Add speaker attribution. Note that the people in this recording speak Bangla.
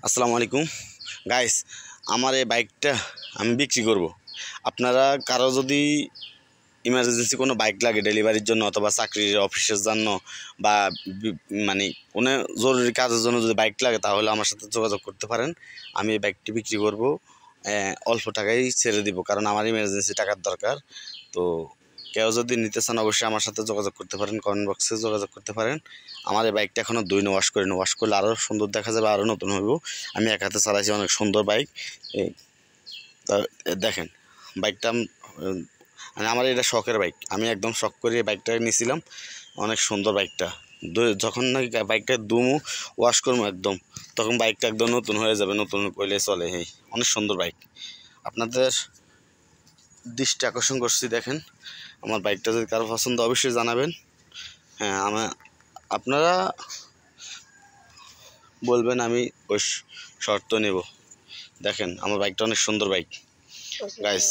Speaker 1: আসসালামু আলাইকুম গাইস, আমার এই বাইকটা আমি বিক্রি করব। আপনারা কারো যদি ইমার্জেন্সি কোনো বাইক লাগে ডেলিভারির জন্য অথবা চাকরির অফিসের জন্য বা মানে কোনো জরুরি কাজের জন্য যদি বাইক লাগে তাহলে আমার সাথে যোগাযোগ করতে পারেন। আমি এই বাইকটি বিক্রি করব, অল্প টাকায় ছেড়ে দিব, কারণ আমার ইমার্জেন্সি টাকার দরকার। তো কেউ যদি নিতে চান অবশ্যই আমার সাথে যোগাযোগ করতে পারেন, কমেন্ট বক্সে যোগাযোগ করতে পারেন। আমার এই বাইকটা এখনও ধুইনি, ওয়াশ করিনি। ওয়াশ করলে আরও সুন্দর দেখা যাবে, আরও নতুন হইব। আমি এক হাতে চালাইছি, অনেক সুন্দর বাইক। তা দেখেন বাইকটা মানে আমার এটা শখের বাইক। আমি একদম শখ করে এই বাইকটা নিয়েছিলাম। অনেক সুন্দর বাইকটা। যখন নাকি বাইকটা দুমু ওয়াশ করবো একদম, তখন বাইকটা একদম নতুন হয়ে যাবে, নতুন কইলে চলে। অনেক সুন্দর বাইক, আপনাদের দৃষ্টি আকর্ষণ করছি। দেখেন আমার বাইকটা যদি কারো পছন্দ অবশ্যই জানাবেন। হ্যাঁ, আপনারা বলবেন, আমি ওই শর্ত নেব। দেখেন আমার বাইকটা অনেক সুন্দর বাইক গাইস।